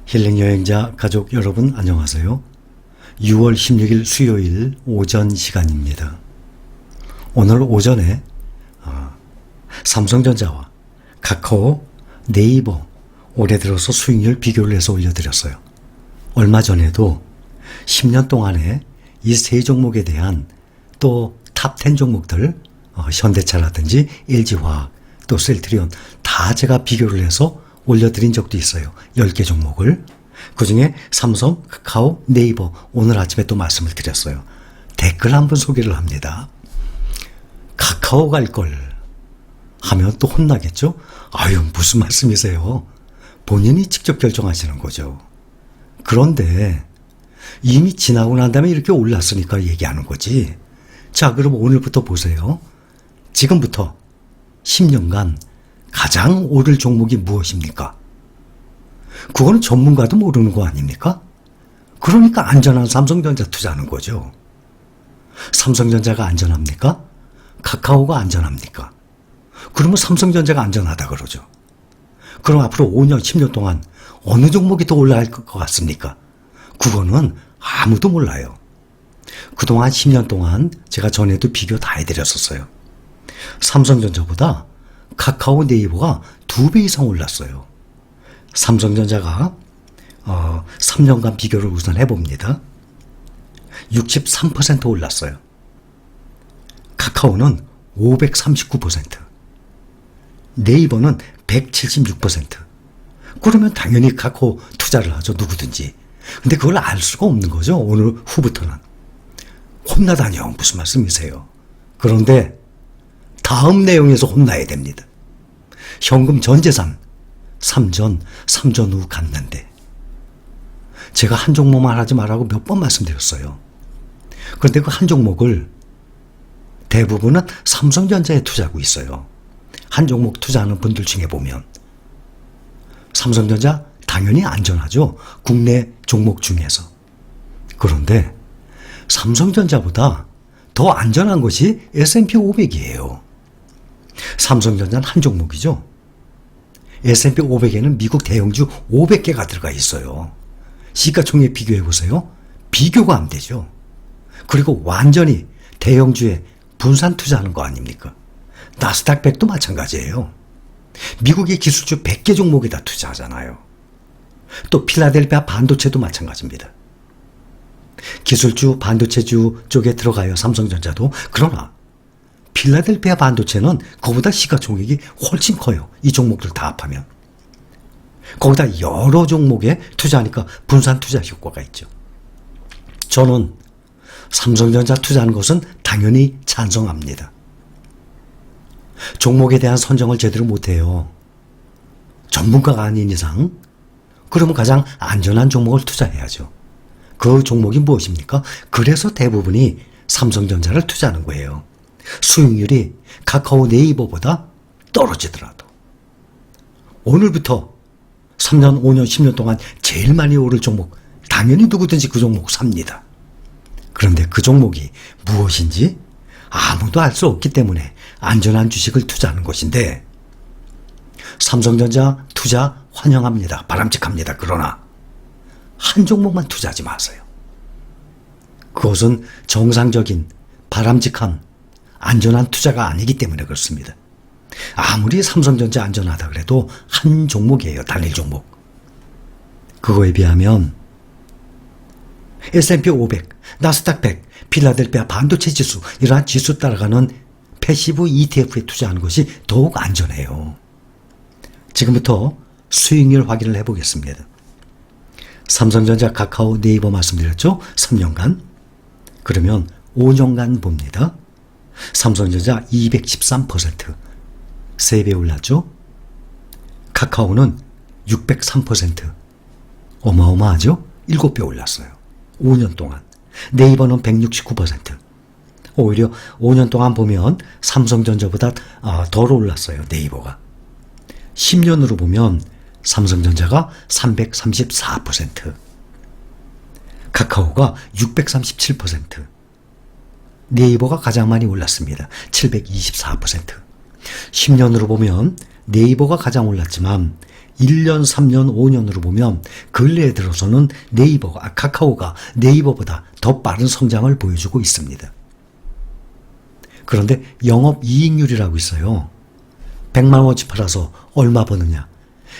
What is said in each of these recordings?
힐링 여행자 가족 여러분 안녕하세요. 6월 16일 수요일 오전 시간입니다. 오늘 오전에 삼성전자와 카카오, 네이버 올해 들어서 수익률 비교를 해서 올려드렸어요. 얼마 전에도 10년 동안에 이 세 종목에 대한 또 탑 10 종목들 현대차라든지 LG화학 또 셀트리온 다 제가 비교를 해서 올려드린 적도 있어요. 10개 종목을. 그 중에 삼성, 카카오, 네이버 오늘 아침에 또 말씀을 드렸어요. 댓글 한번 소개를 합니다. 카카오 갈 걸 하면 또 혼나겠죠? 아유 무슨 말씀이세요? 본인이 직접 결정하시는 거죠. 그런데 이미 지나고 난 다음에 이렇게 올랐으니까 얘기하는 거지. 자 그럼 오늘부터 보세요. 지금부터 10년간 가장 오를 종목이 무엇입니까? 그거는 전문가도 모르는 거 아닙니까? 그러니까 안전한 삼성전자 투자하는 거죠. 삼성전자가 안전합니까? 카카오가 안전합니까? 그러면 삼성전자가 안전하다 그러죠. 그럼 앞으로 5년, 10년 동안 어느 종목이 더 올라갈 것 같습니까? 그거는 아무도 몰라요. 그동안 10년 동안 제가 전에도 비교 다 해드렸었어요. 삼성전자보다 카카오 네이버가 2배 이상 올랐어요. 삼성전자가 3년간 비교를 우선 해봅니다. 63% 올랐어요. 카카오는 539%, 네이버는 176%. 그러면 당연히 카카오 투자를 하죠. 누구든지. 근데 그걸 알 수가 없는 거죠. 오늘 후부터는. 혼나다니요. 무슨 말씀이세요? 그런데 다음 내용에서 혼나야 됩니다. 현금 전 재산 3전 후 갔는데 제가 한 종목만 하지 말라고 몇 번 말씀드렸어요. 그런데 그 한 종목을 대부분은 삼성전자에 투자하고 있어요. 한 종목 투자하는 분들 중에 보면 삼성전자 당연히 안전하죠. 국내 종목 중에서. 그런데 삼성전자보다 더 안전한 것이 S&P 500이에요. 삼성전자는 한 종목이죠. S&P 500에는 미국 대형주 500개가 들어가 있어요. 시가총액 비교해 보세요. 비교가 안 되죠. 그리고 완전히 대형주에 분산 투자하는 거 아닙니까? 나스닥 100도 마찬가지예요. 미국의 기술주 100개 종목에다 투자하잖아요. 또 필라델피아 반도체도 마찬가지입니다. 기술주, 반도체주 쪽에 들어가요. 삼성전자도. 그러나 필라델피아 반도체는 그보다 시가총액이 훨씬 커요. 이 종목들 다 합하면. 거기다 여러 종목에 투자하니까 분산 투자 효과가 있죠. 저는 삼성전자 투자하는 것은 당연히 찬성합니다. 종목에 대한 선정을 제대로 못해요. 전문가가 아닌 이상 그러면 가장 안전한 종목을 투자해야죠. 그 종목이 무엇입니까? 그래서 대부분이 삼성전자를 투자하는 거예요. 수익률이 카카오 네이버보다 떨어지더라도 오늘부터 3년, 5년, 10년 동안 제일 많이 오를 종목 당연히 누구든지 그 종목 삽니다. 그런데 그 종목이 무엇인지 아무도 알 수 없기 때문에 안전한 주식을 투자하는 것인데 삼성전자 투자 환영합니다. 바람직합니다. 그러나 한 종목만 투자하지 마세요. 그것은 정상적인 바람직한 안전한 투자가 아니기 때문에 그렇습니다. 아무리 삼성전자 안전하다 그래도 한 종목이에요. 단일 종목. 그거에 비하면 S&P 500, 나스닥 100, 필라델피아 반도체 지수 이러한 지수 따라가는 패시브 ETF에 투자하는 것이 더욱 안전해요. 지금부터 수익률 확인을 해보겠습니다. 삼성전자, 카카오, 네이버 말씀드렸죠? 3년간. 그러면 5년간 봅니다. 삼성전자 213%, 3배 올랐죠? 카카오는 603%, 어마어마하죠? 7배 올랐어요. 5년 동안. 네이버는 169%. 오히려 5년 동안 보면 삼성전자보다 덜 올랐어요. 네이버가. 10년으로 보면 삼성전자가 334%, 카카오가 637%, 네이버가 가장 많이 올랐습니다. 724%. 10년으로 보면 네이버가 가장 올랐지만 1년, 3년, 5년으로 보면 근래에 들어서는 카카오가 네이버보다 더 빠른 성장을 보여주고 있습니다. 그런데 영업이익률이라고 있어요. 100만 원치 팔아서 얼마 버느냐.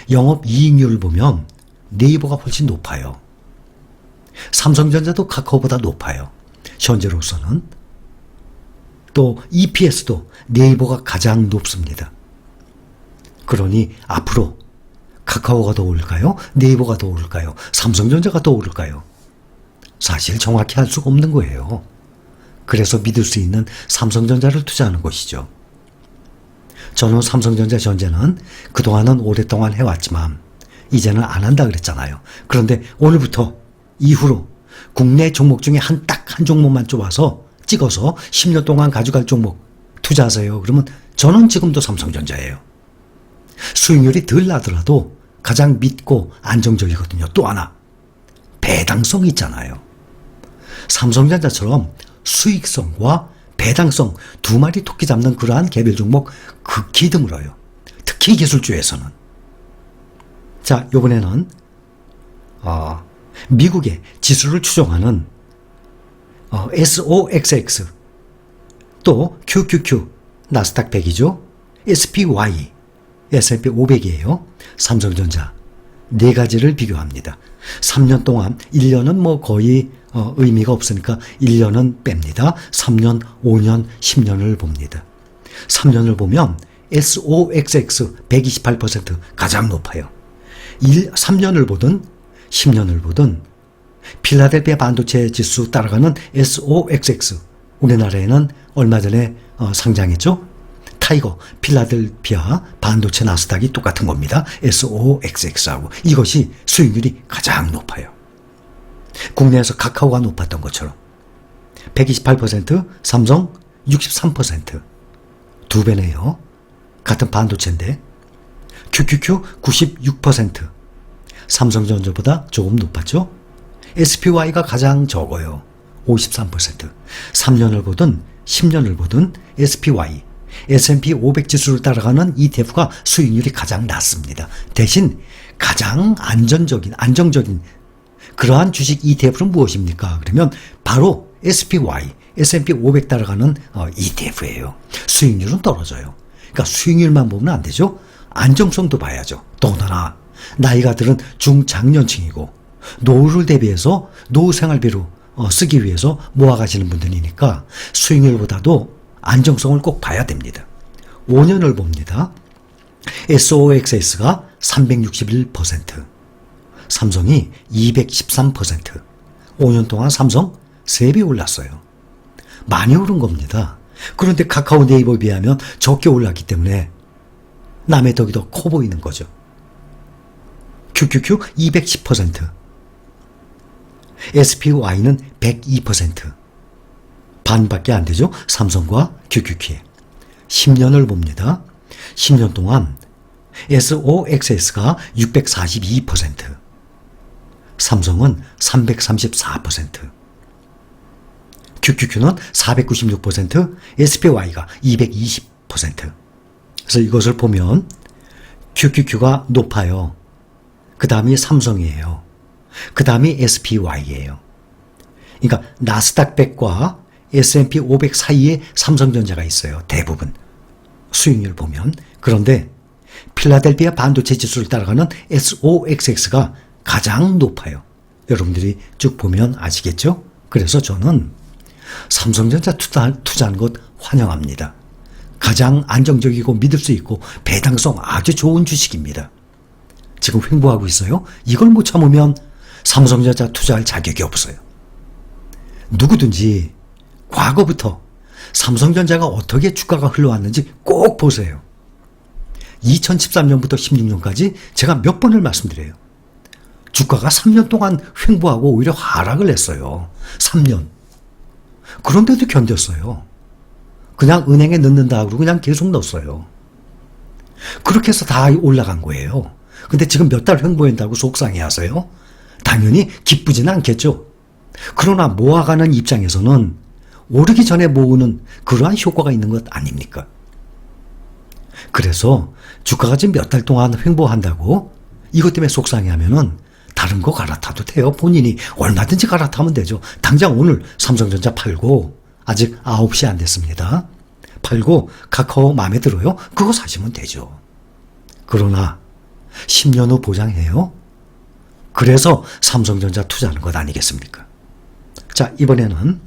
영업이익률을 보면 네이버가 훨씬 높아요. 삼성전자도 카카오보다 높아요. 현재로서는. 또 EPS도 네이버가 가장 높습니다. 그러니 앞으로 카카오가 더 오를까요? 네이버가 더 오를까요? 삼성전자가 더 오를까요? 사실 정확히 할 수가 없는 거예요. 그래서 믿을 수 있는 삼성전자를 투자하는 것이죠. 저는 삼성전자 전제는 그동안은 오랫동안 해왔지만 이제는 안 한다 그랬잖아요. 그런데 오늘부터 이후로 국내 종목 중에 딱 한 종목만 찍어서 10년 동안 가져갈 종목 투자하세요. 그러면 저는 지금도 삼성전자예요. 수익률이 덜 나더라도 가장 믿고 안정적이거든요. 또 하나, 배당성이 있잖아요. 삼성전자처럼 수익성과 배당성 두 마리 토끼 잡는 그러한 개별 종목 극히 드물어요. 특히 기술주에서는. 자, 이번에는 미국의 지수를 추종하는 SOXX 또 QQQ 나스닥 100이죠. SPY S&P 500이에요. 삼성전자 네 가지를 비교합니다. 3년 동안 1년은 거의 의미가 없으니까 1년은 뺍니다. 3년, 5년, 10년을 봅니다. 3년을 보면 SOXX 128% 가장 높아요. 3년을 보든 10년을 보든 필라델피아 반도체 지수 따라가는 SOXX 우리나라에는 얼마 전에 상장했죠. 타이거 필라델피아 반도체 나스닥이 똑같은 겁니다. SOXX하고 이것이 수익률이 가장 높아요. 국내에서 카카오가 높았던 것처럼 128%, 삼성 63%, 두 배네요. 같은 반도체인데 QQQ 96%, 삼성전자보다 조금 높았죠. SPY가 가장 적어요. 53%. 3년을 보든 10년을 보든 SPY, S&P 500 지수를 따라가는 ETF가 수익률이 가장 낮습니다. 대신 가장 안정적인 그러한 주식 ETF는 무엇입니까? 그러면 바로 SPY, S&P 500 따라가는 ETF예요. 수익률은 떨어져요. 그러니까 수익률만 보면 안 되죠. 안정성도 봐야죠. 더구나 나이가 들은 중장년층이고 노후를 대비해서 노후 생활비로 쓰기 위해서 모아가시는 분들이니까 수익률보다도 안정성을 꼭 봐야 됩니다. 5년을 봅니다. SOXS가 361%, 삼성이 213%. 5년 동안 삼성 3배 올랐어요. 많이 오른 겁니다. 그런데 카카오 네이버에 비하면 적게 올랐기 때문에 남의 덕이 더 커 보이는 거죠. QQQ 210%, SPY는 102%. 반밖에 안 되죠. 삼성과 QQQ에. 10년을 봅니다. 10년 동안 SOXS가 642%, 삼성은 334%, QQQ는 496%, SPY가 220%. 그래서 이것을 보면 QQQ가 높아요. 그 다음이 삼성이에요. 그 다음이 SPY예요. 그러니까 나스닥 100과 S&P 500 사이에 삼성전자가 있어요. 대부분. 수익률 보면. 그런데 필라델피아 반도체 지수를 따라가는 SOXX가 가장 높아요. 여러분들이 쭉 보면 아시겠죠? 그래서 저는 삼성전자 투자하는 것 환영합니다. 가장 안정적이고 믿을 수 있고 배당성 아주 좋은 주식입니다. 지금 횡보하고 있어요. 이걸 못 참으면 삼성전자 투자할 자격이 없어요. 누구든지 과거부터 삼성전자가 어떻게 주가가 흘러왔는지 꼭 보세요. 2013년부터 16년까지 제가 몇 번을 말씀드려요. 주가가 3년 동안 횡보하고 오히려 하락을 했어요. 3년. 그런데도 견뎠어요. 그냥 은행에 넣는다 그러고 그냥 계속 넣었어요. 그렇게 해서 다 올라간 거예요. 근데 지금 몇 달 횡보한다고 속상해 하세요? 당연히 기쁘지는 않겠죠. 그러나 모아가는 입장에서는 오르기 전에 모으는 그러한 효과가 있는 것 아닙니까? 그래서 주가가 지금 몇 달 동안 횡보한다고 이것 때문에 속상해하면은 다른 거 갈아타도 돼요. 본인이 얼마든지 갈아타면 되죠. 당장 오늘 삼성전자 팔고 아직 9시 안 됐습니다. 팔고 카카오 마음에 들어요? 그거 사시면 되죠. 그러나 10년 후 보장해요? 그래서 삼성전자 투자하는 것 아니겠습니까? 자, 이번에는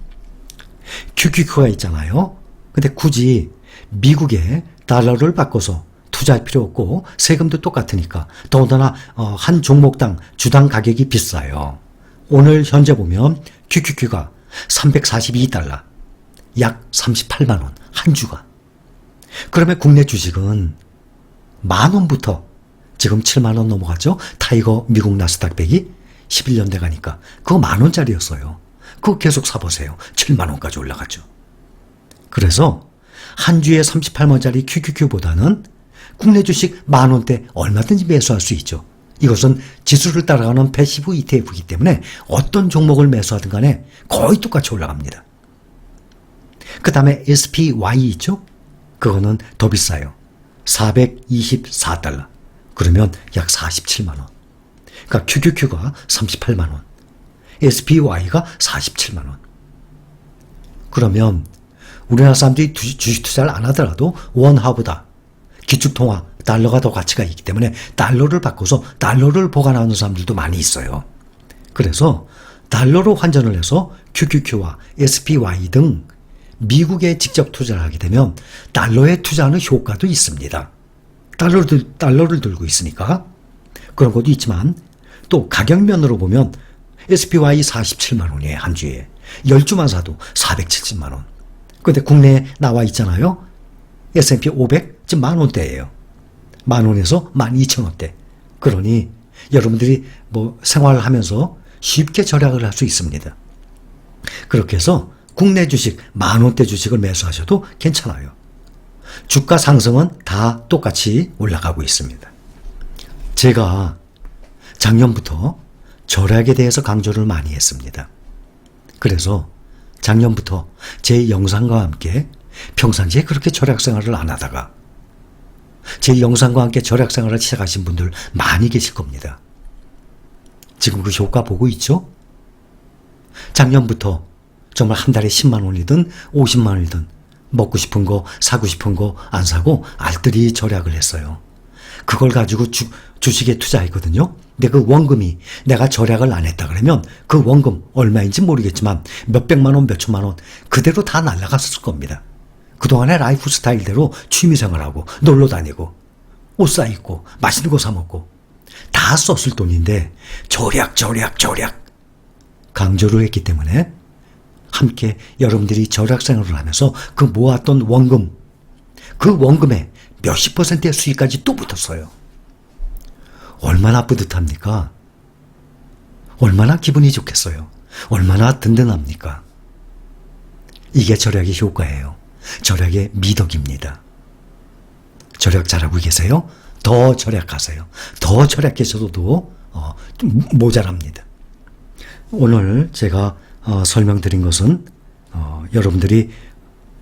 QQQ가 있잖아요. 근데 굳이 미국에 달러를 바꿔서 투자할 필요 없고 세금도 똑같으니까 더군다나 한 종목당 주당 가격이 비싸요. 오늘 현재 보면 QQQ가 342달러, 약 38만 원 한 주가. 그러면 국내 주식은 10,000원부터 지금 7만 원 넘어갔죠. 타이거 미국 나스닥 100이 11년 돼가니까 그거 10,000원짜리였어요. 그거 계속 사보세요. 7만 원까지 올라갔죠. 그래서 한 주에 38만원짜리 QQQ보다는 국내 주식 10,000원대 얼마든지 매수할 수 있죠. 이것은 지수를 따라가는 패시브 ETF이기 때문에 어떤 종목을 매수하든 간에 거의 똑같이 올라갑니다. 그 다음에 SPY 있죠? 그거는 더 비싸요. 424달러. 그러면 약 47만원. 그러니까 QQQ가 38만원. SPY가 47만원. 그러면 우리나라 사람들이 주식 투자를 안 하더라도 원화보다 기축통화, 달러가 더 가치가 있기 때문에 달러를 바꿔서 달러를 보관하는 사람들도 많이 있어요. 그래서 달러로 환전을 해서 QQQ와 SPY 등 미국에 직접 투자를 하게 되면 달러에 투자하는 효과도 있습니다. 달러를 들고 있으니까 그런 것도 있지만 또 가격면으로 보면 SPY 47만 원이에요. 한 주에. 10주만 사도 470만 원. 근데 국내에 나와 있잖아요. S&P 500 지금 10,000원대예요. 10,000원에서 12,000원대. 그러니 여러분들이 뭐 생활을 하면서 쉽게 절약을 할 수 있습니다. 그렇게 해서 국내 주식 10,000원대 주식을 매수하셔도 괜찮아요. 주가 상승은 다 똑같이 올라가고 있습니다. 제가 작년부터 절약에 대해서 강조를 많이 했습니다. 그래서 작년부터 제 영상과 함께 평상시에 그렇게 절약 생활을 안 하다가 제 영상과 함께 절약 생활을 시작하신 분들 많이 계실 겁니다. 지금 그 효과 보고 있죠? 작년부터 정말 한 달에 10만 원이든 50만 원이든 먹고 싶은 거 사고 싶은 거 안 사고 알뜰히 절약을 했어요. 그걸 가지고 주식에 투자했거든요. 근데 그 원금이 내가 절약을 안 했다 그러면 그 원금 얼마인지 모르겠지만 몇백만 원, 몇천만 원 그대로 다 날아갔을 겁니다. 그동안의 라이프 스타일대로 취미생활하고 놀러 다니고 옷 사입고 맛있는 거 사 먹고 다 썼을 돈인데 절약 강조를 했기 때문에 함께 여러분들이 절약 생활을 하면서 그 모았던 원금 그 원금에 몇십 %의 수익까지 또 붙었어요. 얼마나 뿌듯합니까? 얼마나 기분이 좋겠어요. 얼마나 든든합니까? 이게 절약의 효과예요. 절약의 미덕입니다. 절약 잘하고 계세요? 더 절약하세요. 더 절약하셔도 모자랍니다. 오늘 제가 설명드린 것은 여러분들이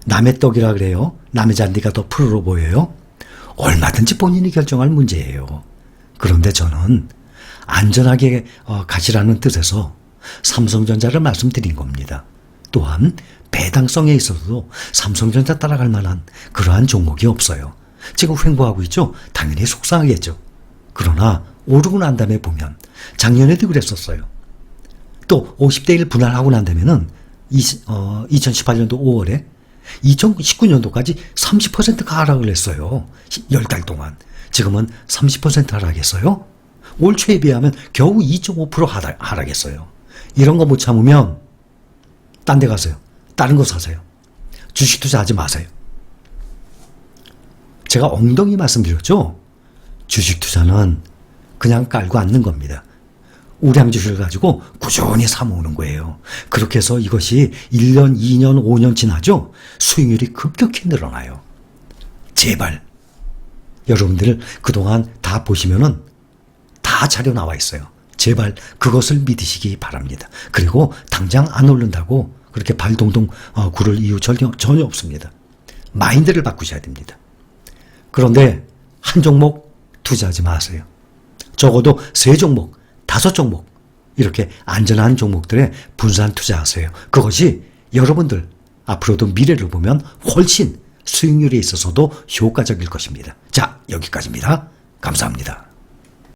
남의 떡이라 그래요. 남의 잔디가 더 푸르러 보여요. 얼마든지 본인이 결정할 문제예요. 그런데 저는 안전하게 가시라는 뜻에서 삼성전자를 말씀드린 겁니다. 또한 배당성에 있어서도 삼성전자 따라갈 만한 그러한 종목이 없어요. 지금 횡보하고 있죠? 당연히 속상하겠죠. 그러나 오르고 난 다음에 보면 작년에도 그랬었어요. 또 50대 1 분할하고 난 다음에는 2018년도 5월에 2019년도까지 30%가 하락을 했어요. 10달 동안. 지금은 30% 하락했어요. 올 초에 비하면 겨우 2.5% 하락했어요. 이런 거 못 참으면 딴 데 가세요. 다른 거 사세요. 주식 투자하지 마세요. 제가 엉덩이 말씀드렸죠? 주식 투자는 그냥 깔고 앉는 겁니다. 우량 주식을 가지고 꾸준히 사모으는 거예요. 그렇게 해서 이것이 1년, 2년, 5년 지나죠? 수익률이 급격히 늘어나요. 제발 여러분들 그동안 다 보시면은 다 자료 나와 있어요. 제발 그것을 믿으시기 바랍니다. 그리고 당장 안 오른다고 그렇게 발동동 구를 이유 전혀 없습니다. 마인드를 바꾸셔야 됩니다. 그런데 한 종목 투자하지 마세요. 적어도 3종목, 5종목 이렇게 안전한 종목들에 분산 투자하세요. 그것이 여러분들 앞으로도 미래를 보면 훨씬 수익률에 있어서도 효과적일 것입니다. 자, 여기까지입니다. 감사합니다.